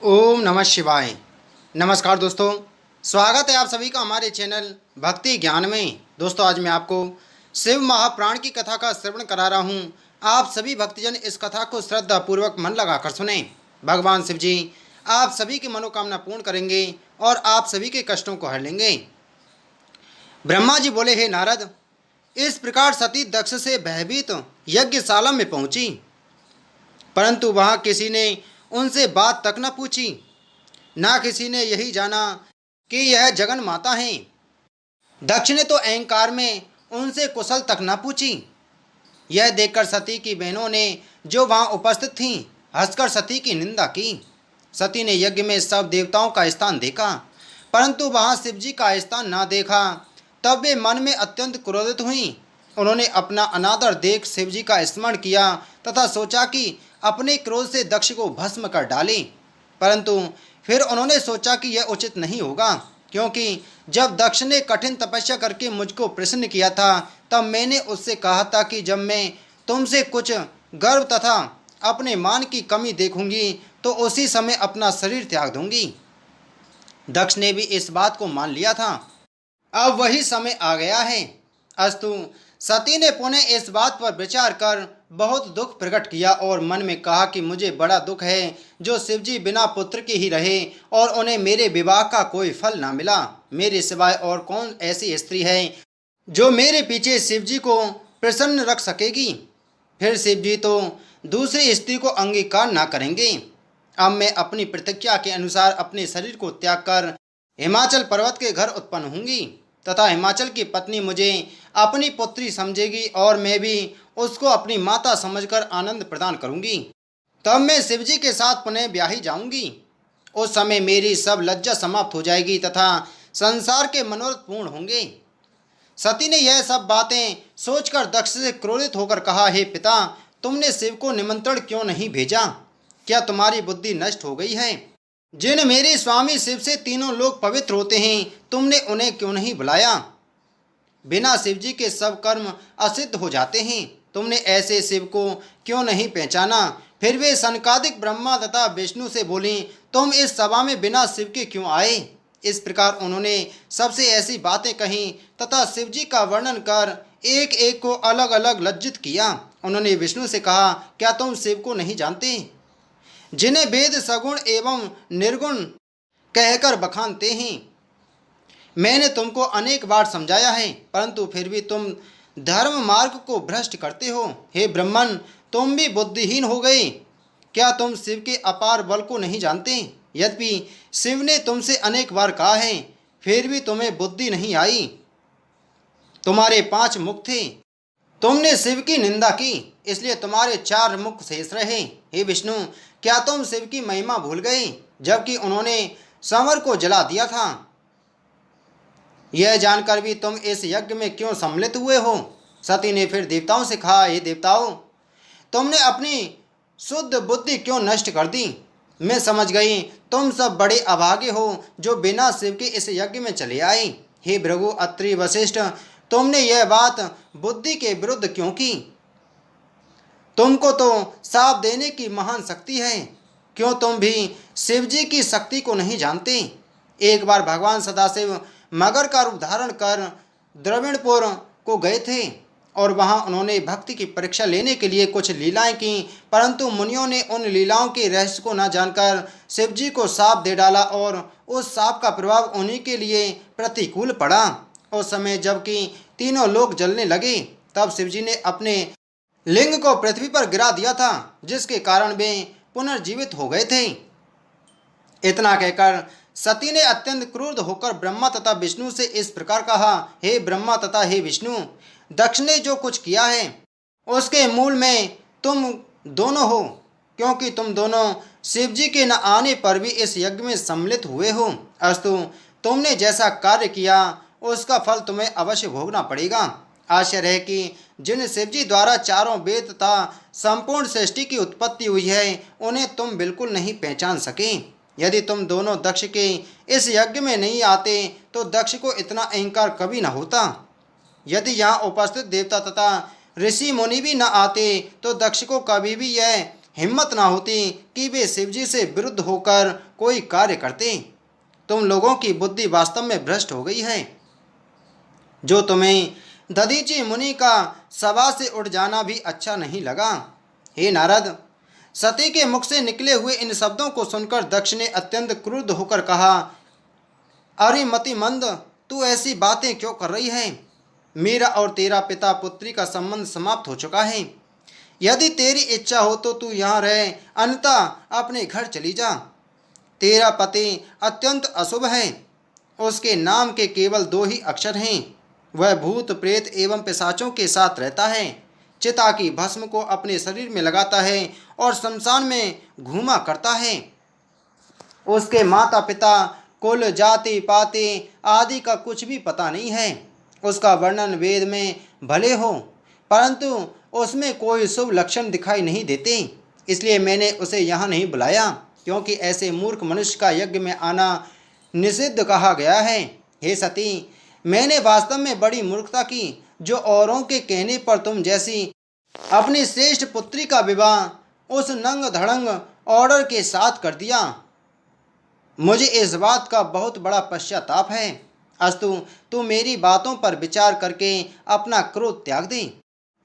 ओम नमः शिवाय। नमस्कार दोस्तों, स्वागत है आप सभी का हमारे चैनल भक्ति ज्ञान में। दोस्तों, आज मैं आपको शिव महापुराण की कथा का श्रवण करा रहा हूँ। आप सभी भक्तजन इस कथा को श्रद्धापूर्वक मन लगाकर सुने। भगवान शिव जी आप सभी की मनोकामना पूर्ण करेंगे और आप सभी के कष्टों को हर लेंगे। ब्रह्मा जी बोले, हे नारद, इस प्रकार सती दक्ष से भयभीत यज्ञशाला में पहुंची, परंतु वहां किसी ने उनसे बात तक न पूछी। ना किसी ने यही जाना कि यह जगन माता हैं। दक्ष ने तो अहंकार में उनसे कुशल तक न पूछी। यह देखकर सती की बहनों ने, जो वहां उपस्थित थीं, हंसकर सती की निंदा की। सती ने यज्ञ में सब देवताओं का स्थान देखा, परंतु वहां शिव जी का स्थान न देखा। तब वे मन में अत्यंत क्रोधित हुईं। उन्होंने अपना अनादर देख शिव जी का स्मरण किया तथा सोचा कि अपने क्रोध से दक्ष को भस्म कर डालें। परंतु फिर उन्होंने सोचा कि यह उचित नहीं होगा, क्योंकि जब दक्ष ने कठिन तपस्या करके मुझको प्रसन्न किया था, तब मैंने उससे कहा था कि जब मैं तुमसे कुछ गर्व तथा अपने मान की कमी देखूंगी तो उसी समय अपना शरीर त्याग दूंगी। दक्ष ने भी इस बात को मान लिया था। अब वही समय आ गया है। अस्तु, सती ने पुनः इस बात पर विचार कर बहुत दुख प्रकट किया और मन में कहा कि मुझे बड़ा दुख है जो शिवजी बिना पुत्र के ही रहे और उन्हें मेरे विवाह का कोई फल ना मिला। मेरे सिवाय और कौन ऐसी स्त्री है जो मेरे पीछे शिवजी को प्रसन्न रख सकेगी। फिर शिवजी तो दूसरी स्त्री को अंगीकार ना करेंगे। अब मैं अपनी प्रतिज्ञा के अनुसार अपने शरीर को त्याग कर हिमाचल पर्वत के घर उत्पन्न होंगी तथा हिमाचल की पत्नी मुझे अपनी पुत्री समझेगी और मैं भी उसको अपनी माता समझकर आनंद प्रदान करूंगी। तब मैं शिवजी के साथ पुनः ब्याही जाऊंगी। उस समय मेरी सब लज्जा समाप्त हो जाएगी तथा संसार के मनोरथ पूर्ण होंगे। सती ने यह सब बातें सोचकर दक्ष से क्रोधित होकर कहा, हे पिता, तुमने शिव को निमंत्रण क्यों नहीं भेजा? क्या तुम्हारी बुद्धि नष्ट हो गई है? जिन मेरे स्वामी शिव से तीनों लोग पवित्र होते हैं, तुमने उन्हें क्यों नहीं बुलाया? बिना शिव जी के सब कर्म असिद्ध हो जाते हैं। तुमने ऐसे शिव को क्यों नहीं पहचाना? फिर वे सनकादिक ब्रह्मा तथा विष्णु से बोली, तुम इस सभा में बिना शिव के क्यों आए? इस प्रकार उन्होंने सबसे ऐसी बातें कहीं तथा शिव जी का वर्णन कर एक एक को अलग अलग लज्जित किया। उन्होंने विष्णु से कहा, क्या तुम शिव को नहीं जानते, जिन्हें वेद सगुण एवं निर्गुण कहकर बखानते हैं? मैंने तुमको अनेक बार समझाया है, परंतु फिर भी तुम धर्म मार्ग को भ्रष्ट करते हो। हे ब्रह्मन, तुम भी बुद्धिहीन हो गए। क्या तुम शिव के अपार बल को नहीं जानते? यद्यपि शिव ने तुमसे अनेक बार कहा है, फिर भी तुम्हें बुद्धि नहीं आई। तुम्हारे 5 मुख थे, तुमने शिव की निंदा की, इसलिए तुम्हारे 4 मुख शेष रहे। हे विष्णु, क्या तुम शिव की महिमा भूल गए, जबकि उन्होंने संवर को जला दिया था? यह जानकर भी तुम इस यज्ञ में क्यों सम्मिलित हुए हो? सती ने फिर देवताओं से कहा, हे देवताओं, तुमने अपनी शुद्ध बुद्धि क्यों नष्ट कर दी? मैं समझ गई तुम सब बड़े अभागे हो जो बिना शिव के इस यज्ञ में चले आए। हे भृगु, अत्रि, वशिष्ठ, तुमने यह बात बुद्धि के विरुद्ध क्यों की? तुमको तो साप देने की महान शक्ति है। क्यों तुम भी शिव जी की शक्ति को नहीं जानते? एक बार भगवान सदाशिव मगर का रूप धारण कर द्रविणपुर को गए थे और वहां उन्होंने भक्ति की परीक्षा लेने के लिए कुछ लीलाएं की, परंतु मुनियों ने उन लीलाओं के रहस्य को न जानकर शिव जी को साप दे डाला और उस साप का प्रभाव उन्हीं के लिए प्रतिकूल पड़ा। उस समय जबकि तीनों लोग जलने लगे, तब शिव जी ने अपने लिंग को पृथ्वी पर गिरा दिया था, जिसके कारण वे पुनर्जीवित हो गए थे। इतना कहकर सती ने अत्यंत क्रुद्ध होकर ब्रह्मा तथा विष्णु से इस प्रकार कहा, हे ब्रह्मा तथा हे विष्णु, दक्ष ने जो कुछ किया है उसके मूल में तुम दोनों हो, क्योंकि तुम दोनों शिव जी के न आने पर भी इस यज्ञ में सम्मिलित हुए हो। अस्तु, तुमने जैसा कार्य किया उसका फल तुम्हें अवश्य भोगना पड़ेगा। आश्चर्य है कि जिन शिवजी द्वारा चारों वेद तथा संपूर्ण सृष्टि की उत्पत्ति हुई है, उन्हें तुम बिल्कुल नहीं पहचान सके। यदि तुम दोनों दक्ष के इस यज्ञ में नहीं आते तो दक्ष को इतना अहंकार कभी न होता। यदि यहाँ उपस्थित देवता तथा ऋषि मुनि भी न आते तो दक्ष को कभी भी यह हिम्मत ना होती कि वे शिवजी से विरुद्ध होकर कोई कार्य करते। तुम लोगों की बुद्धि वास्तव में भ्रष्ट हो गई है। जो तुम्हें दधीचि मुनि का सभा से उठ जाना भी अच्छा नहीं लगा। हे नारद, सती के मुख से निकले हुए इन शब्दों को सुनकर दक्ष ने अत्यंत क्रुद्ध होकर कहा, अरे मतिमंद, तू ऐसी बातें क्यों कर रही है? मेरा और तेरा पिता पुत्री का संबंध समाप्त हो चुका है। यदि तेरी इच्छा हो तो तू यहाँ रह, अन्यथा अपने घर चली जा। तेरा पति अत्यंत अशुभ है। उसके नाम के केवल 2 ही अक्षर हैं। वह भूत प्रेत एवं पिशाचों के साथ रहता है। चिता की भस्म को अपने शरीर में लगाता है और शमशान में घूमा करता है। उसके माता पिता, कुल, जाति पाति आदि का कुछ भी पता नहीं है। उसका वर्णन वेद में भले हो, परंतु उसमें कोई शुभ लक्षण दिखाई नहीं देते। इसलिए मैंने उसे यहाँ नहीं बुलाया, क्योंकि ऐसे मूर्ख मनुष्य का यज्ञ में आना निषिद्ध कहा गया है। हे सती, मैंने वास्तव में बड़ी मूर्खता की, जो औरों के कहने पर तुम जैसी अपनी श्रेष्ठ पुत्री का विवाह उस नंग धड़ंग ऑर्डर के साथ कर दिया। मुझे इस बात का बहुत बड़ा पश्चाताप है। अस्तु, तू मेरी बातों पर विचार करके अपना क्रोध त्याग दे।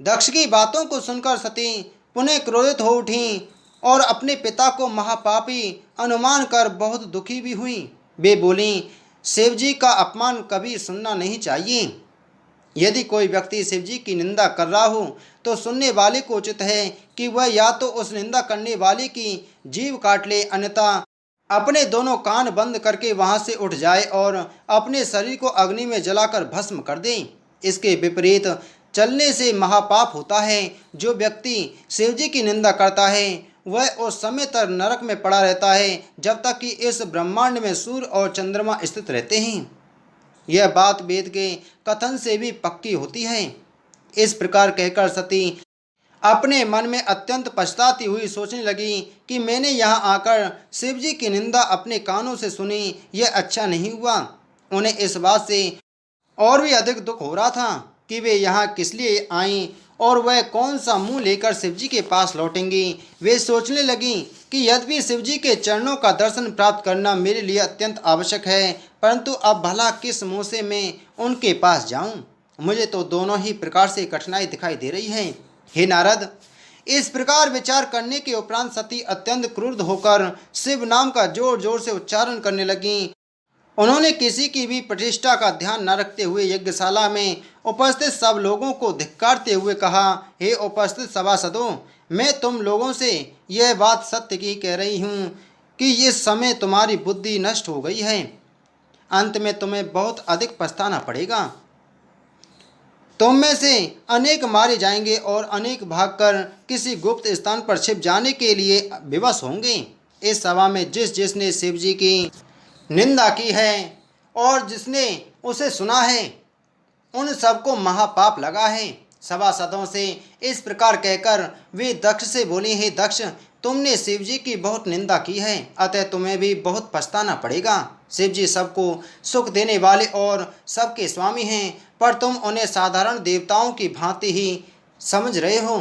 दक्ष की बातों को सुनकर सती पुनः क्रोधित हो उठी और अपने पिता को महापापी अनुमान कर बहुत दुखी भी हुई। वे बोली, शिवजी का अपमान कभी सुनना नहीं चाहिए। यदि कोई व्यक्ति शिवजी की निंदा कर रहा हो तो सुनने वाले को उचित है कि वह या तो उस निंदा करने वाले की जीभ काट ले, अन्यथा अपने दोनों कान बंद करके वहां से उठ जाए और अपने शरीर को अग्नि में जलाकर भस्म कर दे। इसके विपरीत चलने से महापाप होता है। जो व्यक्ति शिवजी की निंदा करता है वह उस समय तक नरक में पड़ा रहता है जब तक कि इस ब्रह्मांड में सूर्य और चंद्रमा स्थित रहते हैं। यह बात वेद के कथन से भी पक्की होती है। इस प्रकार कहकर सती अपने मन में अत्यंत पछताती हुई सोचने लगी कि मैंने यहाँ आकर शिवजी की निंदा अपने कानों से सुनी, यह अच्छा नहीं हुआ। उन्हें इस बात से और भी अधिक दुख हो रहा था कि वे यहाँ किस लिए आईं और वह कौन सा मुंह लेकर शिवजी के पास लौटेंगी। वे सोचने लगी कि यद्यपि शिवजी के चरणों का दर्शन प्राप्त करना मेरे लिए अत्यंत आवश्यक है, परंतु अब भला किस मुँह से मैं उनके पास जाऊँ? मुझे तो दोनों ही प्रकार से कठिनाई दिखाई दे रही है। हे नारद, इस प्रकार विचार करने के उपरांत सती अत्यंत क्रुद्ध होकर शिव नाम का जोर जोर से उच्चारण करने लगी। उन्होंने किसी की भी प्रतिष्ठा का ध्यान न रखते हुए यज्ञशाला में उपस्थित सब लोगों को धिक्कारते हुए कहा, हे उपस्थित सभासदों, मैं तुम लोगों से यह बात सत्य की कह रही हूँ कि इस समय तुम्हारी बुद्धि नष्ट हो गई है। अंत में तुम्हें बहुत अधिक पछताना पड़ेगा। तुम में से अनेक मारे जाएंगे और अनेक भागकर किसी गुप्त स्थान पर छिप जाने के लिए विवश होंगे। इस सभा में जिस जिसने शिवजी की निंदा की है और जिसने उसे सुना है, उन सबको महापाप लगा है। सभासदों से इस प्रकार कहकर वे दक्ष से बोले, हे दक्ष, तुमने शिवजी की बहुत निंदा की है, अतः तुम्हें भी बहुत पछताना पड़ेगा। शिवजी सबको सुख देने वाले और सबके स्वामी हैं, पर तुम उन्हें साधारण देवताओं की भांति ही समझ रहे हो।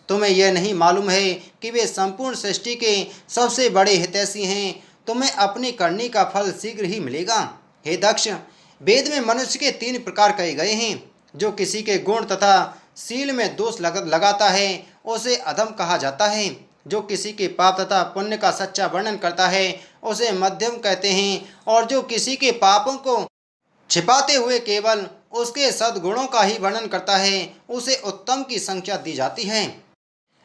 तुम्हें यह नहीं मालूम है कि वे संपूर्ण सृष्टि के सबसे बड़े हितैषी हैं। तुम्हें अपनी करनी का फल शीघ्र ही मिलेगा। हे दक्ष, वेद में मनुष्य के 3 प्रकार कहे गए हैं। जो किसी के गुण तथा शील में दोष लगाता है उसे अधम कहा जाता है। जो किसी के पाप तथा पुण्य का सच्चा वर्णन करता है उसे मध्यम कहते हैं, और जो किसी के पापों को छिपाते हुए केवल उसके सद्गुणों का ही वर्णन करता है उसे उत्तम की संख्या दी जाती है।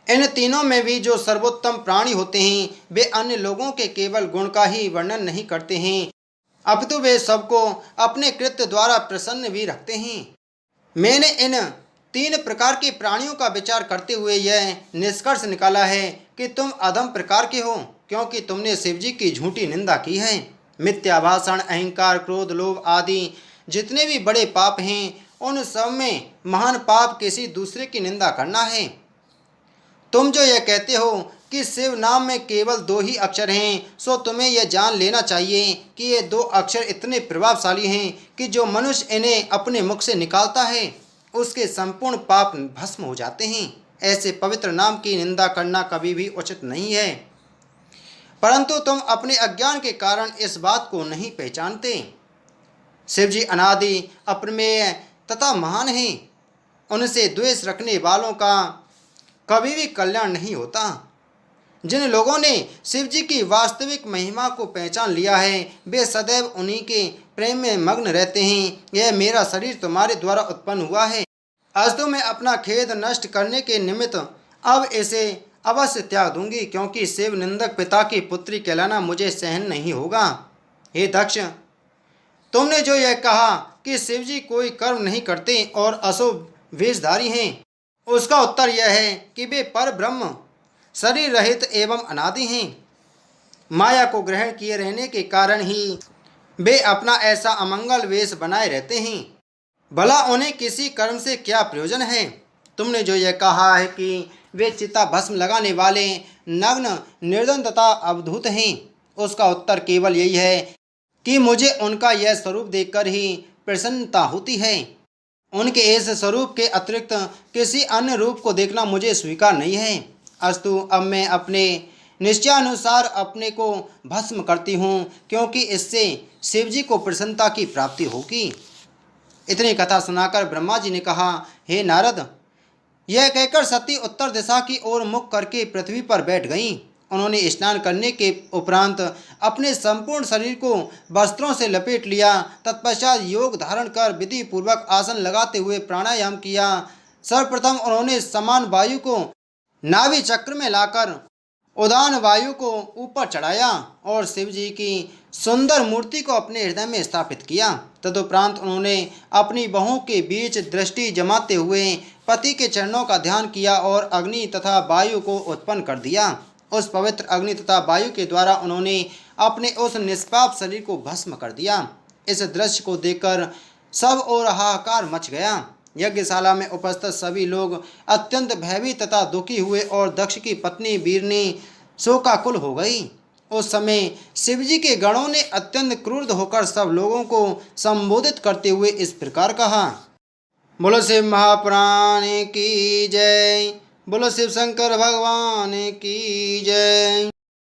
इन तीनों में भी जो सर्वोत्तम प्राणी होते हैं वे अन्य लोगों के केवल गुण का ही वर्णन नहीं करते हैं, अपितु वे सबको अपने कृत्य द्वारा प्रसन्न भी रखते हैं। मैंने इन 3 प्रकार के प्राणियों का विचार करते हुए यह निष्कर्ष निकाला है कि तुम अधम प्रकार के हो, क्योंकि तुमने शिवजी की झूठी निंदा की है। मिथ्या भाषण, अहंकार, क्रोध, लोभ आदि जितने भी बड़े पाप हैं उन सब में महान पाप किसी दूसरे की निंदा करना है। तुम जो यह कहते हो कि शिव नाम में केवल 2 ही अक्षर हैं, सो तुम्हें यह जान लेना चाहिए कि ये 2 अक्षर इतने प्रभावशाली हैं कि जो मनुष्य इन्हें अपने मुख से निकालता है उसके संपूर्ण पाप भस्म हो जाते हैं। ऐसे पवित्र नाम की निंदा करना कभी भी उचित नहीं है। परंतु तुम अपने अज्ञान के कारण इस बात को नहीं पहचानते। शिव जी अनादि, अप्रमेय तथा महान हैं। उनसे द्वेष रखने वालों का कभी भी कल्याण नहीं होता। जिन लोगों ने शिव जी की वास्तविक महिमा को पहचान लिया है, वे सदैव उन्हीं के प्रेम में मग्न रहते हैं। यह मेरा शरीर तुम्हारे द्वारा उत्पन्न हुआ है। अस्तु मैं अपना खेद नष्ट करने के निमित्त अब इसे अवश्य त्याग दूंगी, क्योंकि शिव निंदक पिता की पुत्री कहलाना मुझे सहन नहीं होगा। हे दक्ष, तुमने जो यह कहा कि शिव जी कोई कर्म नहीं करते और अशुभ वेशधारी हैं, उसका उत्तर यह है कि वे पर ब्रह्म, शरीर रहित एवं अनादि हैं। माया को ग्रहण किए रहने के कारण ही वे अपना ऐसा अमंगल वेश बनाए रहते हैं। भला उन्हें किसी कर्म से क्या प्रयोजन है? तुमने जो यह कहा है कि वे चिता भस्म लगाने वाले, नग्न, निर्धन तथा अवधूत हैं, उसका उत्तर केवल यही है कि मुझे उनका यह स्वरूप देखकर ही प्रसन्नता होती है। उनके इस स्वरूप के अतिरिक्त किसी अन्य रूप को देखना मुझे स्वीकार नहीं है। अस्तु, अब मैं अपने निश्चयानुसार अपने को भस्म करती हूँ, क्योंकि इससे शिव जी को प्रसन्नता की प्राप्ति होगी। इतनी कथा सुनाकर ब्रह्मा जी ने कहा, हे नारद, यह कहकर सती उत्तर दिशा की ओर मुख करके पृथ्वी पर बैठ गईं। उन्होंने स्नान करने के उपरांत अपने संपूर्ण शरीर को वस्त्रों से लपेट लिया। तत्पश्चात योग धारण कर विधि पूर्वक आसन लगाते हुए प्राणायाम किया। सर्वप्रथम उन्होंने समान वायु को नाभि चक्र में लाकर उदान वायु को ऊपर चढ़ाया और शिव जी की सुंदर मूर्ति को अपने हृदय में स्थापित किया। तदुपरांत उन्होंने अपनी बाहों के बीच दृष्टि जमाते हुए पति के चरणों का ध्यान किया और अग्नि तथा वायु को उत्पन्न कर दिया। उस पवित्र अग्नि तथा वायु के द्वारा उन्होंने अपने उस निष्पाप शरीर को भस्म कर दिया। इस दृश्य को देखकर सब और हाहाकार मच गया। यज्ञशाला में उपस्थित सभी लोग अत्यंत भयभीत तथा दुखी हुए और दक्ष की पत्नी वीरनी शोकाकुल हो गई। उस समय शिवजी के गणों ने अत्यंत क्रुद्ध होकर सब लोगों को संबोधित करते हुए इस प्रकार कहा, बोलो शिव महापुराण की जय, बोलो शिव शंकर भगवान की जय।